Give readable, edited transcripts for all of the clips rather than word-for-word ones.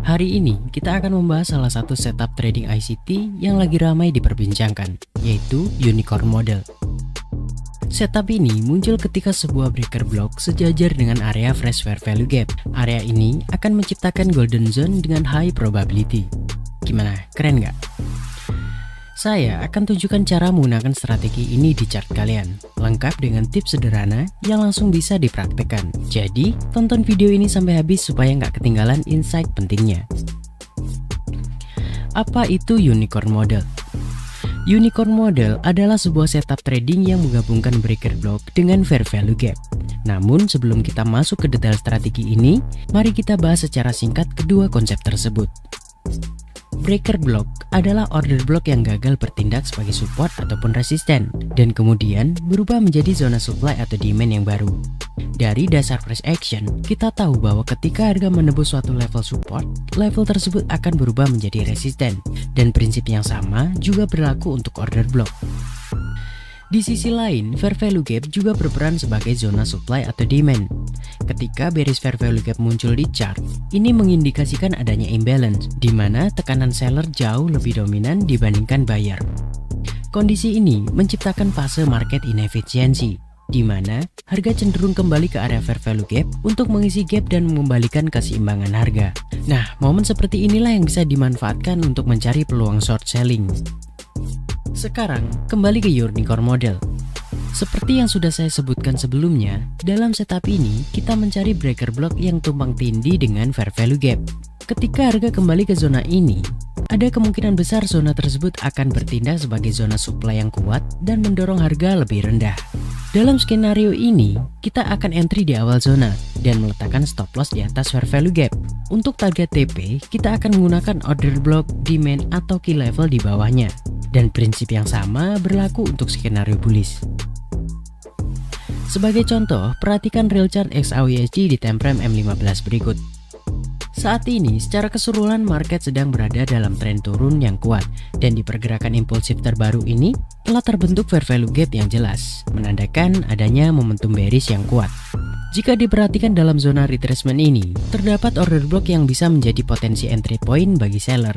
Hari ini kita akan membahas salah satu setup trading ICT yang lagi ramai diperbincangkan, yaitu Unicorn Model. Setup ini muncul ketika sebuah breaker block sejajar dengan area fresh fair value gap. Area ini akan menciptakan golden zone dengan high probability. Gimana, keren nggak? Saya akan tunjukkan cara menggunakan strategi ini di chart kalian, lengkap dengan tips sederhana yang langsung bisa dipraktekkan. Jadi, tonton video ini sampai habis supaya nggak ketinggalan insight pentingnya. Apa itu Unicorn Model? Unicorn Model adalah sebuah setup trading yang menggabungkan breaker block dengan fair value gap. Namun sebelum kita masuk ke detail strategi ini, mari kita bahas secara singkat kedua konsep tersebut. Breaker block adalah order block yang gagal bertindak sebagai support ataupun resisten dan kemudian berubah menjadi zona supply atau demand yang baru. Dari dasar price action, kita tahu bahwa ketika harga menembus suatu level support, level tersebut akan berubah menjadi resisten dan prinsip yang sama juga berlaku untuk order block. Di sisi lain, fair value gap juga berperan sebagai zona supply atau demand. Ketika bearish fair value gap muncul di chart, ini mengindikasikan adanya imbalance, di mana tekanan seller jauh lebih dominan dibandingkan buyer. Kondisi ini menciptakan fase market inefisiensi, di mana harga cenderung kembali ke area fair value gap untuk mengisi gap dan mengembalikan keseimbangan harga. Nah, momen seperti inilah yang bisa dimanfaatkan untuk mencari peluang short selling. Sekarang, kembali ke Unicorn Model. Seperti yang sudah saya sebutkan sebelumnya, dalam setup ini kita mencari breaker block yang tumpang tindih dengan fair value gap. Ketika harga kembali ke zona ini, ada kemungkinan besar zona tersebut akan bertindak sebagai zona supply yang kuat dan mendorong harga lebih rendah. Dalam skenario ini, kita akan entry di awal zona dan meletakkan stop loss di atas fair value gap. Untuk target TP, kita akan menggunakan order block, demand, atau key level di bawahnya. Dan prinsip yang sama berlaku untuk skenario bullish. Sebagai contoh, perhatikan real chart XAUUSD di time frame M15 berikut. Saat ini, secara keseluruhan market sedang berada dalam tren turun yang kuat, dan di pergerakan impulsif terbaru ini telah terbentuk fair value gap yang jelas, menandakan adanya momentum bearish yang kuat. Jika diperhatikan dalam zona retracement ini, terdapat order block yang bisa menjadi potensi entry point bagi seller.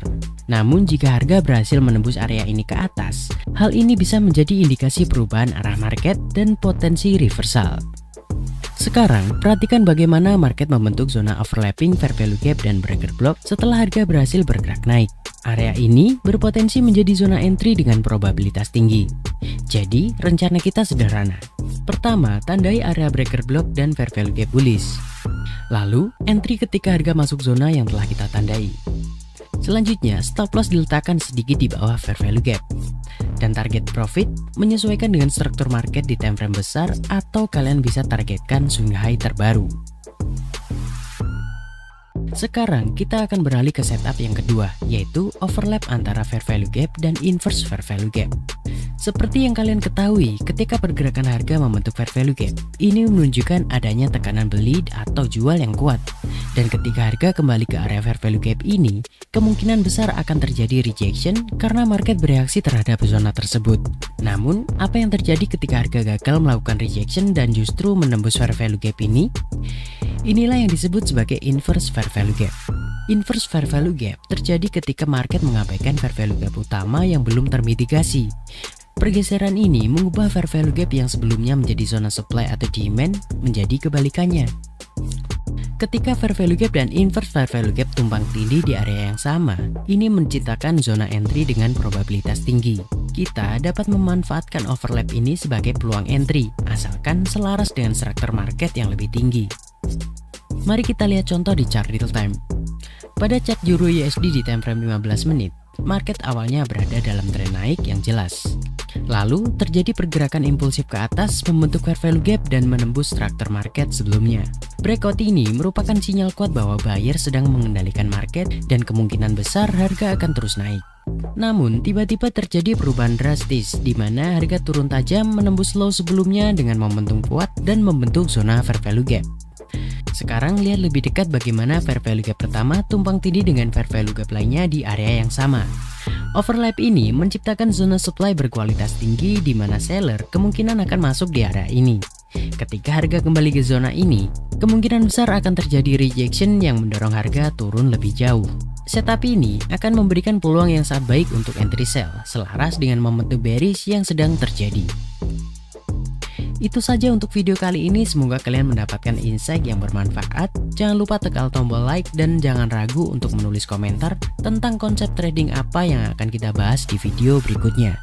Namun jika harga berhasil menembus area ini ke atas, hal ini bisa menjadi indikasi perubahan arah market dan potensi reversal. Sekarang, perhatikan bagaimana market membentuk zona overlapping fair value gap dan breaker block setelah harga berhasil bergerak naik. Area ini berpotensi menjadi zona entry dengan probabilitas tinggi. Jadi, rencana kita sederhana. Pertama, tandai area breaker block dan fair value gap bullish. Lalu, entry ketika harga masuk zona yang telah kita tandai. Selanjutnya, stop loss diletakkan sedikit di bawah fair value gap. Dan target profit menyesuaikan dengan struktur market di time frame besar atau kalian bisa targetkan swing high terbaru. Sekarang kita akan beralih ke setup yang kedua, yaitu overlap antara fair value gap dan inverse fair value gap. Seperti yang kalian ketahui, ketika pergerakan harga membentuk fair value gap, ini menunjukkan adanya tekanan beli atau jual yang kuat. Dan ketika harga kembali ke area fair value gap ini, kemungkinan besar akan terjadi rejection karena market bereaksi terhadap zona tersebut. Namun, apa yang terjadi ketika harga gagal melakukan rejection dan justru menembus fair value gap ini? Inilah yang disebut sebagai inverse fair value gap. Inverse fair value gap terjadi ketika market mengabaikan fair value gap utama yang belum termitigasi. Pergeseran ini mengubah fair value gap yang sebelumnya menjadi zona supply atau demand menjadi kebalikannya. Ketika fair value gap dan inverse fair value gap tumpang tindih di area yang sama, ini menciptakan zona entry dengan probabilitas tinggi. Kita dapat memanfaatkan overlap ini sebagai peluang entry, asalkan selaras dengan struktur market yang lebih tinggi. Mari kita lihat contoh di chart real time. Pada chart Euro USD di time frame 15 menit, market awalnya berada dalam tren naik yang jelas. Lalu terjadi pergerakan impulsif ke atas membentuk fair value gap dan menembus struktur market sebelumnya. Breakout ini merupakan sinyal kuat bahwa buyer sedang mengendalikan market dan kemungkinan besar harga akan terus naik. Namun tiba-tiba terjadi perubahan drastis di mana harga turun tajam menembus low sebelumnya dengan momentum kuat dan membentuk zona fair value gap. Sekarang lihat lebih dekat bagaimana fair value gap pertama tumpang tindih dengan fair value gap lainnya di area yang sama. Overlap ini menciptakan zona supply berkualitas tinggi di mana seller kemungkinan akan masuk di area ini. Ketika harga kembali ke zona ini, kemungkinan besar akan terjadi rejection yang mendorong harga turun lebih jauh. Setup ini akan memberikan peluang yang sangat baik untuk entry sell, selaras dengan momentum bearish yang sedang terjadi. Itu saja untuk video kali ini, semoga kalian mendapatkan insight yang bermanfaat. Jangan lupa tekan tombol like dan jangan ragu untuk menulis komentar tentang konsep trading apa yang akan kita bahas di video berikutnya.